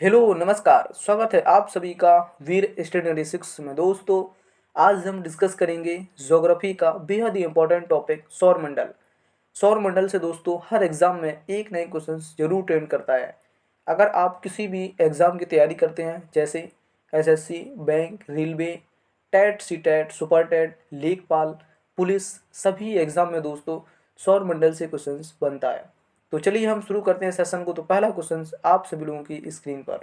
Hello नमस्कार, स्वागत है आप सभी का वीर स्टडी 6 में। दोस्तों, आज हम डिस्कस करेंगे ज्योग्राफी का बेहद ही इंपॉर्टेंट टॉपिक सौरमंडल। सौरमंडल से दोस्तों हर एग्जाम में एक नए क्वेश्चन जरूर ट्रेंड करता है। अगर आप किसी भी एग्जाम की तैयारी करते हैं जैसे SSC, bank, railway, TET, C TET, super TET, लेखपाल, पुलिस, सभी एग्जाम में दोस्तों सौरमंडल से क्वेश्चन बनता है। तो चलिए हम शुरू करते हैं सेशन को। तो पहला क्वेश्चन आप सभी लोगों की स्क्रीन पर।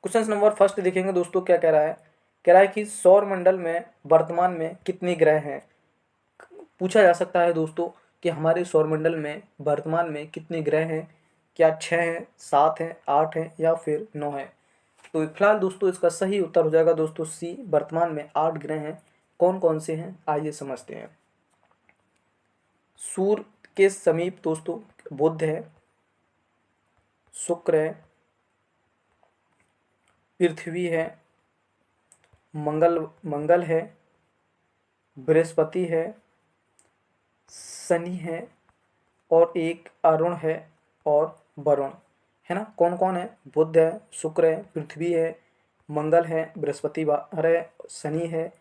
क्वेश्चन नंबर फर्स्ट देखेंगे दोस्तों, क्या कह रहा है। कह रहा है कि सौर मंडल में वर्तमान में कितने ग्रह हैं। पूछा जा सकता है दोस्तों कि हमारे सौरमंडल में वर्तमान में कितने ग्रह हैं। क्या 6 हैं, 7 हैं, 8 हैं या फिर 9 हैं। तो फिलहाल दोस्तों इसका सही उत्तर हो जाएगा दोस्तों सी, वर्तमान में 8 ग्रह हैं। कौन कौन से हैं आइए समझते हैं। सूर्य के समीप दोस्तों बुध है, शुक्र है, पृथ्वी है, मंगल मंगल है, बृहस्पति है, शनि है और एक अरुण है और वरुण है ना। कौन कौन है। बुध है, शुक्र है, पृथ्वी है, मंगल है, बृहस्पति है, शनि है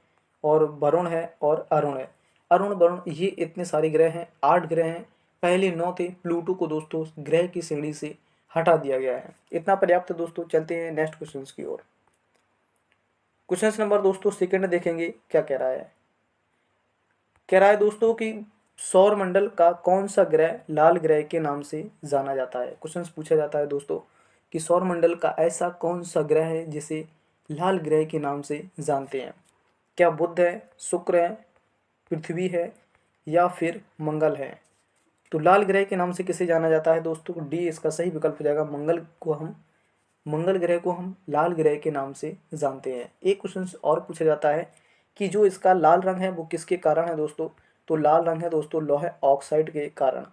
और वरुण है और अरुण है। अरुण वरुण ये इतने सारे ग्रह हैं, 8 ग्रह हैं। पहले 9 थे, प्लूटो को दोस्तों ग्रह की श्रेणी से हटा दिया गया है। इतना पर्याप्त है दोस्तों। चलते हैं नेक्स्ट क्वेश्चन की ओर। क्वेश्चन नंबर दोस्तों सेकंड देखेंगे, क्या कह रहा है। कह रहा है दोस्तों कि सौर मंडल का कौन सा ग्रह लाल ग्रह के नाम से जाना जाता है। क्वेश्चन पूछा जाता है दोस्तों कि सौर मंडल का ऐसा कौन सा ग्रह है जिसे लाल ग्रह के नाम से जानते हैं। क्या बुध है, शुक्र है, पृथ्वी है या फिर मंगल है। तो लाल ग्रह के नाम से किसे जाना जाता है दोस्तों। डी इसका सही विकल्प हो जाएगा। मंगल ग्रह को हम लाल ग्रह के नाम से जानते हैं। एक क्वेश्चन और पूछा जाता है कि जो इसका लाल रंग है वो किसके कारण है दोस्तों। तो लाल रंग है दोस्तों लौह ऑक्साइड के कारण।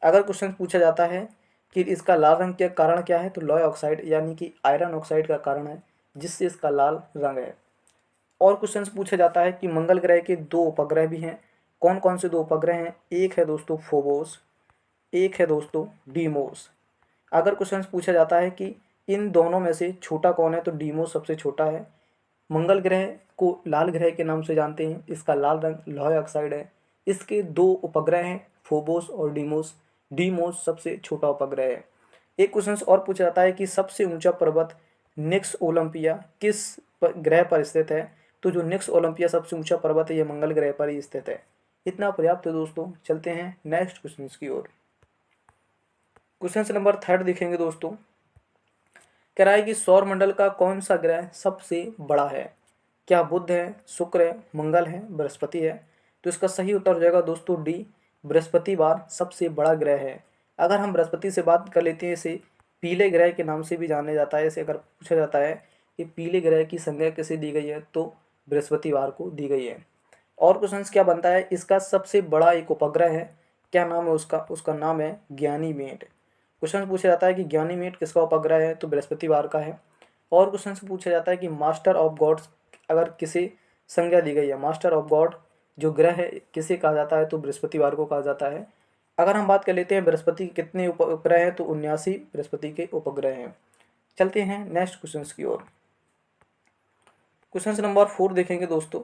अगर क्वेश्चन पूछा जाता है कि इसका लाल रंग के कारण क्या है, तो लौह ऑक्साइड यानी कि आयरन ऑक्साइड का कारण है जिससे इसका लाल रंग है। और क्वेश्चन पूछा जाता है कि मंगल ग्रह के 2 उपग्रह भी हैं। कौन कौन से 2 उपग्रह हैं। एक है दोस्तों फोबोस, एक है दोस्तों डीमोस। अगर क्वेश्चन पूछा जाता है कि इन दोनों में से छोटा कौन है, तो डीमोस सबसे छोटा है। मंगल ग्रह को लाल ग्रह के नाम से जानते हैं, इसका लाल रंग लौह ऑक्साइड है। इसके 2 उपग्रह हैं, फोबोस और डीमोस। डीमोस सबसे छोटा उपग्रह है। एक क्वेश्चन और पूछा जाता है कि सबसे ऊंचा पर्वत निक्स ओलंपिया किस ग्रह पर स्थित है। तो जो निक्स ओलंपिया सबसे ऊंचा पर्वत है ये मंगल ग्रह पर ही स्थित है। इतना पर्याप्त है दोस्तों। चलते हैं नेक्स्ट क्वेश्चन की ओर। क्वेश्चन नंबर थर्ड देखेंगे दोस्तों। कह रहा है कि सौर मंडल का कौन सा ग्रह सबसे बड़ा है। क्या बुध है, शुक्र है, मंगल है, बृहस्पति है। तो इसका सही उत्तर हो जाएगा दोस्तों डी, बृहस्पतिवार सबसे बड़ा ग्रह है। अगर हम बृहस्पति से बात कर लेते हैं, इसे पीले ग्रह के नाम से भी जाना जाता है। इसे अगर पूछा जाता है कि पीले ग्रह की संज्ञा किसे दी गई है, तो बृहस्पतिवार को दी गई है। और क्वेश्चन क्या बनता है, इसका सबसे बड़ा एक उपग्रह है। क्या नाम है उसका। उसका नाम है ज्ञानीमेट। क्वेश्चन पूछा जाता है कि ज्ञानीमेट किसका उपग्रह है, तो बृहस्पतिवार का है। और क्वेश्चन से पूछा जाता है कि मास्टर ऑफ गॉड्स अगर किसे संज्ञा दी गई है, मास्टर ऑफ गॉड जो ग्रह है किसे कहा जाता है, तो बृहस्पतिवार को कहा जाता है। अगर हम बात कर लेते हैं बृहस्पति के कितने उपग्रह हैं, तो 79 बृहस्पति के उपग्रह हैं। चलते हैं नेक्स्ट क्वेश्चन की ओर। क्वेश्चन नंबर 4 देखेंगे दोस्तों।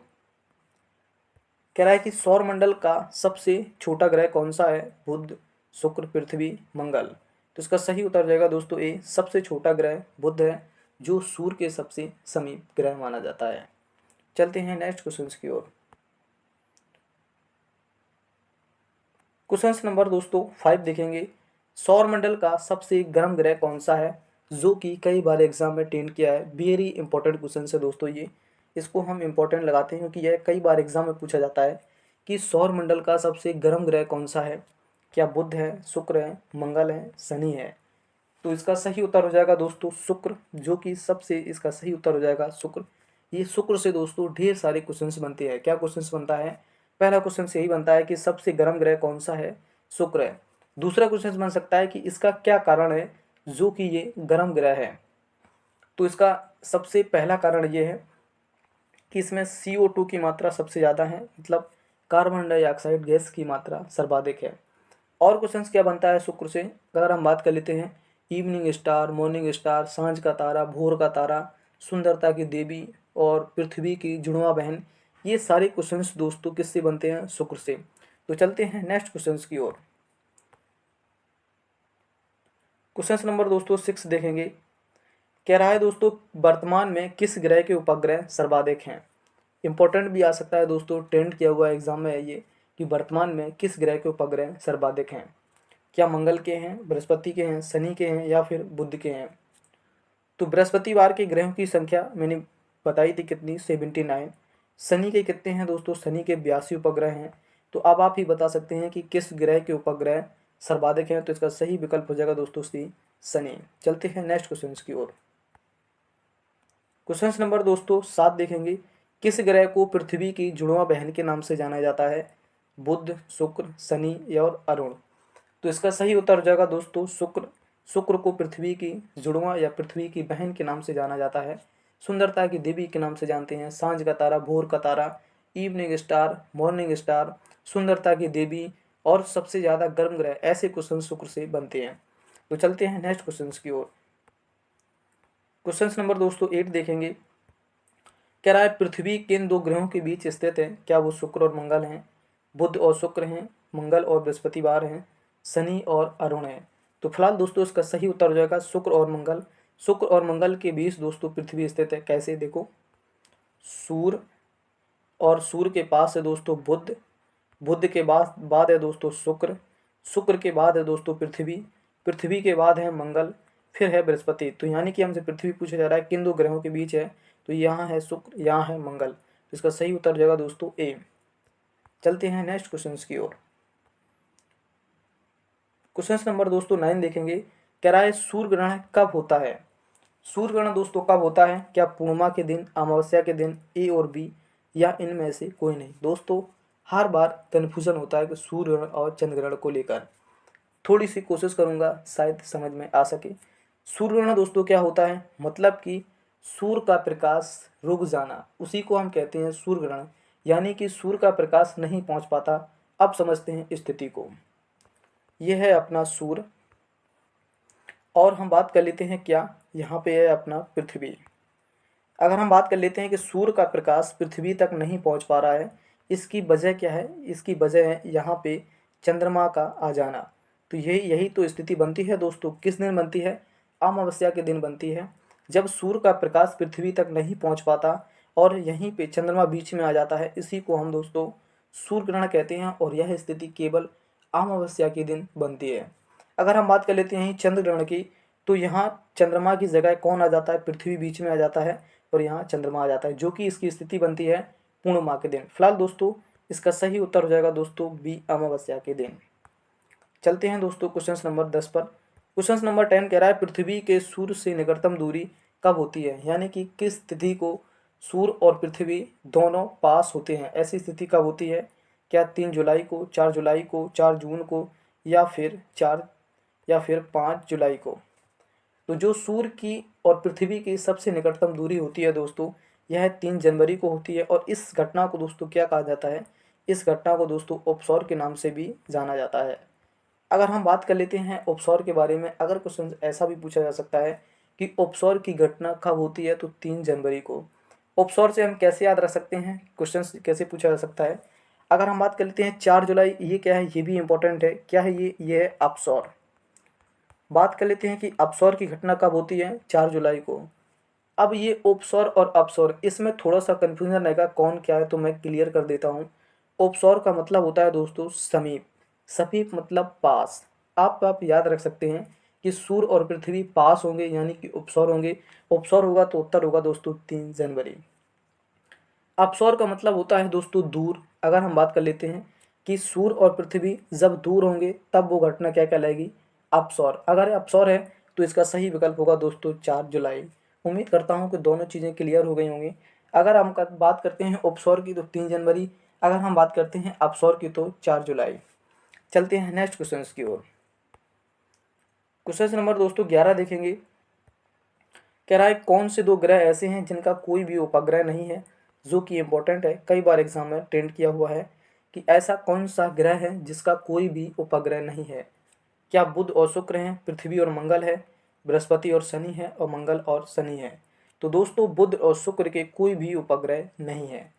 कह रहा है कि सौर मंडल का सबसे छोटा ग्रह कौन सा है। बुध, शुक्र, पृथ्वी, मंगल। तो इसका सही उत्तर हो जाएगा दोस्तों ए, सबसे छोटा ग्रह बुध है जो सूर्य के सबसे समीप ग्रह माना जाता है। चलते हैं नेक्स्ट क्वेश्चन की ओर। क्वेश्चन नंबर दोस्तों 5 देखेंगे। सौर मंडल का सबसे गर्म ग्रह कौन सा है, जो कि कई बार एग्जाम में टेंड किया है। वेरी इंपॉर्टेंट क्वेश्चन है दोस्तों ये। इसको हम इंपॉर्टेंट लगाते हैं क्योंकि यह कई बार एग्जाम में पूछा जाता है कि सौर मंडल का सबसे गर्म ग्रह कौन सा है। क्या बुध है, शुक्र है, मंगल है, शनि है। तो इसका सही उत्तर हो जाएगा दोस्तों शुक्र, जो कि सबसे इसका सही उत्तर हो जाएगा शुक्र। ये शुक्र से दोस्तों ढेर सारे क्वेश्चंस बनते हैं। क्या क्वेश्चंस बनता है। पहला क्वेश्चन यही बनता है कि सबसे गर्म ग्रह कौन सा है, शुक्र है। दूसरा क्वेश्चन बन सकता है कि इसका क्या कारण है जो कि ये गर्म ग्रह है। तो इसका सबसे पहला कारण ये है कि इसमें CO2 की मात्रा सबसे ज़्यादा है, मतलब कार्बन डाइऑक्साइड गैस की मात्रा सर्वाधिक है। और क्वेश्चन क्या बनता है शुक्र से, अगर हम बात कर लेते हैं इवनिंग स्टार, मॉर्निंग स्टार, सांझ का तारा, भोर का तारा, सुंदरता की देवी और पृथ्वी की जुड़वा बहन, ये सारे क्वेश्चंस दोस्तों किससे बनते हैं? शुक्र से। तो चलते हैं नेक्स्ट क्वेश्चंस की ओर। क्वेश्चन नंबर दोस्तों 6 देखेंगे। कह रहा है दोस्तों वर्तमान में किस ग्रह के उपग्रह सर्वाधिक हैं? इंपॉर्टेंट भी आ सकता है दोस्तों, ट्रेंड किया हुआ एग्जाम में है ये कि वर्तमान में किस ग्रह के उपग्रह सर्वाधिक हैं। क्या मंगल के हैं, बृहस्पति के हैं, शनि के हैं या फिर बुध के हैं? तो बृहस्पतिवार के ग्रहों की संख्या मैंने बताई थी कितनी, 79। शनि के कितने हैं दोस्तों? शनि के 82 उपग्रह हैं। तो अब आप ही बता सकते हैं कि किस ग्रह के उपग्रह सर्वाधिक हैं। तो इसका सही विकल्प हो जाएगा दोस्तों सी, शनि। चलते हैं नेक्स्ट क्वेश्चन की ओर। क्वेश्चन नंबर दोस्तों 7 देखेंगे। किस ग्रह को पृथ्वी की जुड़वा बहन के नाम से जाना जाता है? बुध, शुक्र, शनि और अरुण। तो इसका सही उत्तर हो जाएगा दोस्तों शुक्र। शुक्र को पृथ्वी की जुड़वा या पृथ्वी की बहन के नाम से जाना जाता है। सुंदरता की देवी के नाम से जानते हैं, सांझ का तारा, भोर का तारा, इवनिंग स्टार, मॉर्निंग स्टार, सुंदरता की देवी और सबसे ज़्यादा गर्म ग्रह, ऐसे क्वेश्चन शुक्र से बनते हैं। तो चलते हैं नेक्स्ट क्वेश्चन की ओर। क्वेश्चन नंबर दोस्तों 8 देखेंगे। कह रहा है पृथ्वी किन दो ग्रहों के बीच स्थित है? क्या वो शुक्र और मंगल हैं, बुध और शुक्र हैं, मंगल और बृहस्पतिवार हैं, शनि और अरुण है? तो फिलहाल दोस्तों इसका सही उत्तर हो जाएगा शुक्र और मंगल। शुक्र और मंगल के बीच दोस्तों पृथ्वी स्थित है। कैसे? देखो, सूर्य और सूर्य के पास है दोस्तों बुध, बुध के बाद है दोस्तों शुक्र, शुक्र के बाद है दोस्तों पृथ्वी, पृथ्वी के बाद है मंगल, फिर है बृहस्पति। तो यानी कि हमसे पृथ्वी पूछा जा रहा है किन दो ग्रहों के बीच है, तो यहाँ है शुक्र, यहाँ है मंगल। तो इसका सही उत्तर हो जाएगा दोस्तों ए। चलते हैं नेक्स्ट क्वेश्चन की ओर। क्वेश्चन नंबर दोस्तों 9 देखेंगे। कह रहा है सूर्य ग्रहण कब होता है? सूर्य ग्रहण दोस्तों कब होता है? क्या पूर्णिमा के दिन, अमावस्या के दिन, ए और बी, या इनमें से कोई नहीं? दोस्तों हर बार कन्फ्यूजन होता है कि सूर्य ग्रहण और चंद्र ग्रहण को लेकर। थोड़ी सी कोशिश करूंगा शायद समझ में आ सके। सूर्य ग्रहण दोस्तों क्या होता है? मतलब कि सूर्य का प्रकाश रुक जाना, उसी को हम कहते हैं सूर्य ग्रहण। यानी कि सूर्य का प्रकाश नहीं पहुंच पाता। अब समझते हैं स्थिति को। यह है अपना सूर्य और हम बात कर लेते हैं क्या, यहाँ पे है अपना पृथ्वी। अगर हम बात कर लेते हैं कि सूर्य का प्रकाश पृथ्वी तक नहीं पहुंच पा रहा है, इसकी वजह क्या है? इसकी वजह है यहाँ पे चंद्रमा का आ जाना। तो यही तो स्थिति बनती है दोस्तों। किस दिन बनती है? अमावस्या के दिन बनती है, जब सूर्य का प्रकाश पृथ्वी तक नहीं पहुंच पाता और यहीं पे चंद्रमा बीच में आ जाता है। इसी को हम दोस्तों सूर्य ग्रहण कहते हैं और यह स्थिति केवल अमावस्या के दिन बनती है। अगर हम बात कर लेते हैं चंद्र ग्रहण की, तो यहाँ चंद्रमा की जगह कौन आ जाता है? पृथ्वी बीच में आ जाता है और यहाँ चंद्रमा आ जाता है, जो कि इसकी स्थिति बनती है पूर्णिमा के दिन। फिलहाल दोस्तों इसका सही उत्तर हो जाएगा दोस्तों बी, अमावस्या के दिन। चलते हैं दोस्तों क्वेश्चन नंबर 10 पर। क्वेश्चन नंबर 10 कह रहा है पृथ्वी के सूर्य से निकटतम दूरी कब होती है? यानी कि किस तिथि को सूर्य और पृथ्वी दोनों पास होते हैं, ऐसी स्थिति कब होती है? क्या 3 जुलाई को, 4 जुलाई को, 4 जून को, या फिर 5 जुलाई को? तो जो सूर्य की और पृथ्वी की सबसे निकटतम दूरी होती है दोस्तों, यह 3 जनवरी को होती है। और इस घटना को दोस्तों क्या कहा जाता है? इस घटना को दोस्तों उपसौर के नाम से भी जाना जाता है। अगर हम बात कर लेते हैं उपसौर के बारे में, अगर क्वेश्चन ऐसा भी पूछा जा सकता है कि उपसौर की घटना कब होती है, तो 3 जनवरी को। उपसौर से हम कैसे याद रख सकते हैं? क्वेश्चन कैसे पूछा जा सकता है? अगर हम बात कर लेते हैं 4 जुलाई, ये क्या है? ये भी इंपॉर्टेंट है। क्या है ये है अपसौर। बात कर लेते हैं कि अपसौर की घटना कब होती है? 4 जुलाई को। अब ये उपसौर और अपसौर, इसमें थोड़ा सा कन्फ्यूजन रहेगा कौन क्या है, तो मैं क्लियर कर देता हूँ। उपसौर का मतलब होता है दोस्तों समीप, समीप मतलब पास। आप याद रख सकते हैं कि सूर्य और पृथ्वी पास होंगे, यानी कि उपसौर होंगे। उपसौर होगा तो उत्तर होगा दोस्तों 3 जनवरी। अपसौर का मतलब होता है दोस्तों दूर। अगर हम बात कर लेते हैं कि सूर्य और पृथ्वी जब दूर होंगे तब वो घटना क्या कहलाएगी? अपसौर। अगर अपसौर है तो इसका सही विकल्प होगा दोस्तों 4 जुलाई। उम्मीद करता हूँ कि दोनों चीज़ें क्लियर हो गई होंगी। अगर हम बात करते हैं उपसौर की तो 3 जनवरी, अगर हम बात करते हैं अपसौर की तो 4 जुलाई। चलते हैं नेक्स्ट क्वेश्चन की ओर। क्वेश्चन नंबर दोस्तों 11 देखेंगे। कह रहा है कौन से दो ग्रह ऐसे हैं जिनका कोई भी उपग्रह नहीं है? जो कि इम्पोर्टेंट है, कई बार एग्जाम में टेंड किया हुआ है कि ऐसा कौन सा ग्रह है जिसका कोई भी उपग्रह नहीं है। क्या बुध और शुक्र हैं, पृथ्वी और मंगल है, बृहस्पति और शनि है और मंगल और शनि है। तो दोस्तों बुध और शुक्र के कोई भी उपग्रह नहीं है।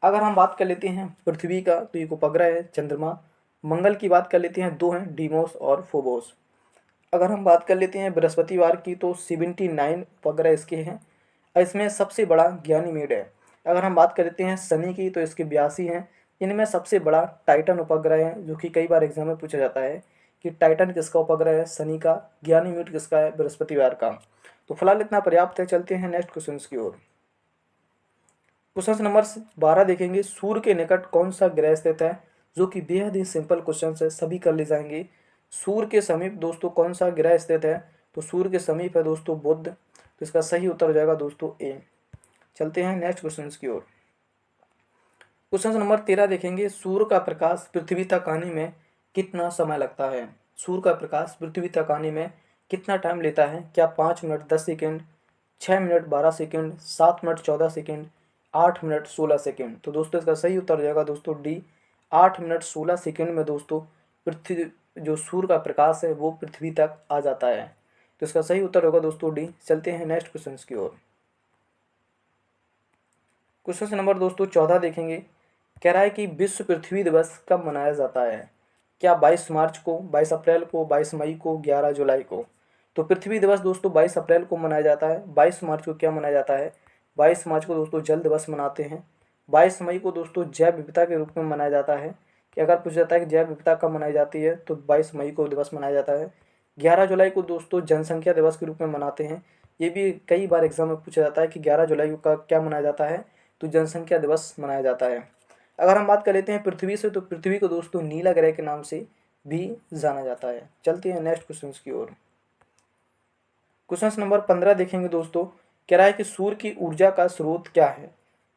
अगर हम बात कर लेते हैं पृथ्वी का, तो एक उपग्रह है चंद्रमा। मंगल की बात कर लेते हैं, दो हैं, डीमोस और फोबोस। अगर हम बात कर लेते हैं बृहस्पतिवार की, तो 79 उपग्रह इसके हैं। इसमें सबसे बड़ा गैनीमेड है। अगर हम बात कर लेते हैं शनि की, तो इसके 82 हैं। इनमें सबसे बड़ा टाइटन उपग्रह है, जो कि कई बार एग्जाम में पूछा जाता है कि टाइटन किसका उपग्रह है, शनि का। गैनीमेड किसका है, बृहस्पतिवार का। तो फिलहाल इतना पर्याप्त है, चलते हैं नेक्स्ट क्वेश्चन की ओर। क्वेश्चन नंबर 12 देखेंगे, सूर्य के निकट कौन सा ग्रह स्थित है, जो कि बेहद ही सिंपल क्वेश्चन है, सभी कर ले जाएंगे। सूर्य के समीप दोस्तों कौन सा ग्रह स्थित है, तो सूर्य के समीप है दोस्तों बुध। तो इसका सही उत्तर हो जाएगा दोस्तों ए। चलते हैं नेक्स्ट क्वेश्चन की ओर। क्वेश्चन नंबर 13 देखेंगे, सूर्य का प्रकाश पृथ्वी तक आने में कितना समय लगता है। सूर्य का प्रकाश पृथ्वी तक आने में कितना टाइम लेता है। क्या 5 minute 10 second, 6 minute 12 second, 7 minute 14 second, 8 minute 16 second. तो दोस्तों इसका सही उत्तर हो जाएगा दोस्तों डी, 8 मिनट 16 सेकेंड में दोस्तों पृथ्वी जो सूर्य का प्रकाश है वो पृथ्वी तक आ जाता है। तो इसका सही उत्तर होगा दोस्तों डी। चलते हैं नेक्स्ट क्वेश्चन की ओर। क्वेश्चन नंबर दोस्तों 14 देखेंगे, कह रहा है कि विश्व पृथ्वी दिवस कब मनाया जाता है। क्या 22 मार्च को, 22 अप्रैल को, 22 मई को, 11 जुलाई को। तो पृथ्वी दिवस दोस्तों 22 अप्रैल को मनाया जाता है। 22 मार्च को क्या मनाया जाता है, 22 मार्च को दोस्तों जल दिवस मनाते हैं। 22 मई को दोस्तों जैव विविधता के रूप में मनाया जाता है, कि अगर पूछा जाता है कि जैव विविधता कब मनाई जाती है, तो 22 मई को दिवस मनाया जाता है। 11 जुलाई को दोस्तों जनसंख्या दिवस के रूप में मनाते हैं। ये भी कई बार एग्जाम में पूछा जाता है कि 11 जुलाई को क्या मनाया जाता है, तो जनसंख्या दिवस मनाया जाता है। अगर हम बात कर लेते हैं पृथ्वी से, तो पृथ्वी को दोस्तों नीला ग्रह के नाम से भी जाना जाता है। चलते हैं नेक्स्ट क्वेश्चन की ओर। क्वेश्चन नंबर 15 देखेंगे दोस्तों, कह रहा है कि सूर्य की ऊर्जा का स्रोत क्या है।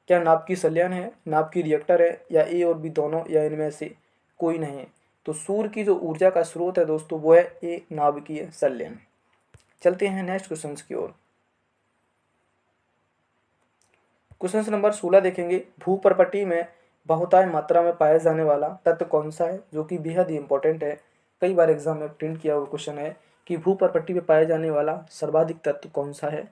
क्या नाभिकीय संलयन है, नाभिकीय रिएक्टर है, या ए और बी दोनों, या इनमें से कोई नहीं। तो सूर्य की जो ऊर्जा का स्रोत है दोस्तों वो है ए, नाभिकीय संलयन। चलते हैं नेक्स्ट क्वेश्चन की ओर। क्वेश्चन नंबर 16 देखेंगे, भूपर्पटी में बहुतायत मात्रा में पाया जाने वाला तत्व कौन सा है, जो कि बेहद ही इंपॉर्टेंट है। कई बार एग्जाम में प्रिंट किया हुआ क्वेश्चन है कि भूपर्पटी में पाया जाने वाला सर्वाधिक तत्व कौन सा है।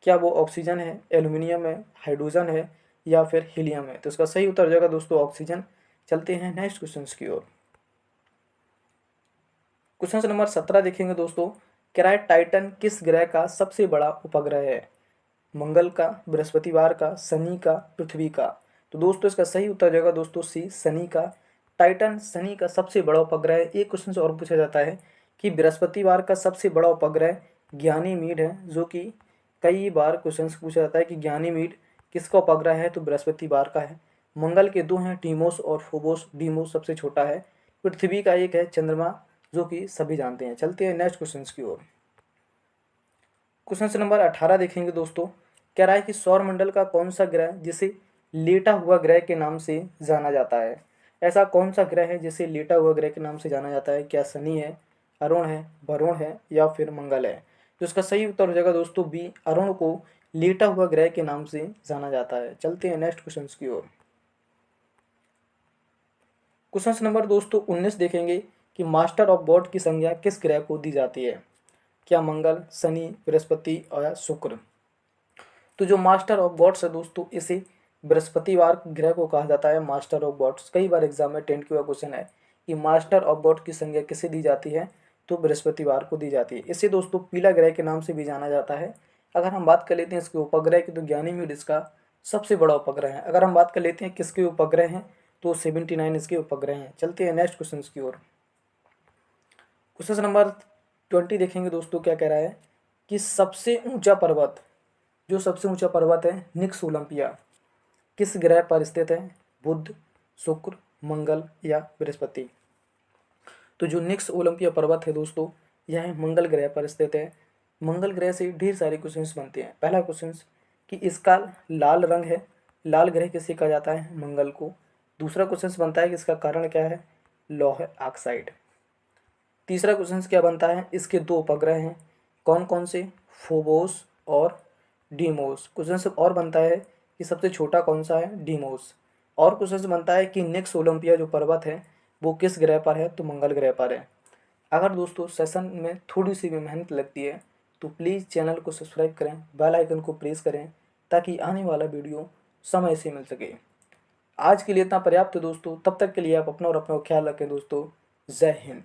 क्या वो ऑक्सीजन है, एल्यूमिनियम है, हाइड्रोजन है, या फिर हीलियम है। तो इसका सही उत्तर हो जाएगा दोस्तों ऑक्सीजन। चलते हैं नेक्स्ट क्वेश्चन की ओर। क्वेश्चन नंबर 17 देखेंगे दोस्तों, कह रहा है टाइटन किस ग्रह का सबसे बड़ा उपग्रह है। मंगल का, बृहस्पतिवार का, शनि का, पृथ्वी का। तो दोस्तों इसका सही उत्तर हो जाएगा दोस्तों सी, शनि का। टाइटन शनि का सबसे बड़ा उपग्रह है। एक क्वेश्चन से और पूछा जाता है कि बृहस्पतिवार का सबसे बड़ा उपग्रह ज्ञानीमीड है, जो कि कई बार क्वेश्चन पूछा जाता है कि ज्ञानीमीड किसका उपग्रह है, तो बृहस्पतिवार का है। मंगल के दो हैं, टीमोस और फोबोस। डीमोस सबसे छोटा है। पृथ्वी का एक है, चंद्रमा, जो कि सभी जानते हैं। चलते हैं नेक्स्ट क्वेश्चन की ओर। क्वेश्चन नंबर 18 देखेंगे दोस्तों, कह रहा है कि सौरमंडल का कौन सा ग्रह जिसे लेटा हुआ ग्रह के नाम से जाना जाता है। ऐसा कौन सा ग्रह है जिसे लेटा हुआ ग्रह के नाम से जाना जाता है। क्या शनि है, अरुण है, वरुण है, या फिर मंगल है। तो इसका सही उत्तर हो जाएगा दोस्तों बी, अरुण को लेटा हुआ ग्रह के नाम से जाना जाता है। चलते हैं नेक्स्ट क्वेश्चन की ओर। क्वेश्चन नंबर दोस्तों 19 देखेंगे कि मास्टर ऑफ गॉड की संज्ञा किस ग्रह को दी जाती है। क्या मंगल, शनि, बृहस्पति और शुक्र। तो जो मास्टर ऑफ गॉड्स है दोस्तों, इसे बृहस्पतिवार ग्रह को कहा जाता है मास्टर ऑफ गॉड्स। कई बार एग्जाम में 10 का क्वेश्चन है कि मास्टर ऑफ गॉड की संज्ञा किसे दी जाती है, तो बृहस्पतिवार को दी जाती है। इसे दोस्तों पीला ग्रह के नाम से भी जाना जाता है। अगर हम बात कर लेते हैं इसके उपग्रह की, तो ज्ञानीमीड इसका सबसे बड़ा उपग्रह है। अगर हम बात कर लेते हैं किसके उपग्रह हैं, तो 79 इसके उपग्रह हैं। चलते हैं नेक्स्ट क्वेश्चन की ओर। क्वेश्चन नंबर 20 देखेंगे दोस्तों, क्या कह रहा है कि सबसे ऊंचा पर्वत, जो सबसे ऊंचा पर्वत है निक्स ओलंपिया, किस ग्रह पर स्थित है। बुध, शुक्र, मंगल, या बृहस्पति। तो जो निक्स ओलंपिया पर्वत है दोस्तों, यह मंगल ग्रह पर स्थित है। मंगल ग्रह से ढेर सारे क्वेश्चंस बनते हैं। पहला क्वेश्चन कि इसका लाल रंग है, लाल ग्रह किसे कहा जाता है, मंगल को। दूसरा क्वेश्चन बनता है कि इसका कारण क्या है, लौह ऑक्साइड। तीसरा क्वेश्चन क्या बनता है, इसके दो उपग्रह हैं, कौन कौन से, फोबोस और डीमोस। क्वेश्चन और बनता है कि सबसे छोटा कौन सा है, डीमोस। और क्वेश्चन बनता है कि निक्स ओलंपिया जो पर्वत है वो किस ग्रह पर है, तो मंगल ग्रह पर है। अगर दोस्तों सेशन में थोड़ी सी भी मेहनत लगती है तो प्लीज़ चैनल को सब्सक्राइब करें, बेल आइकन को प्रेस करें ताकि आने वाला वीडियो समय से मिल सके। आज के लिए इतना पर्याप्त है दोस्तों। तब तक के लिए आप अपना और अपना ख्याल रखें दोस्तों। जय हिंद।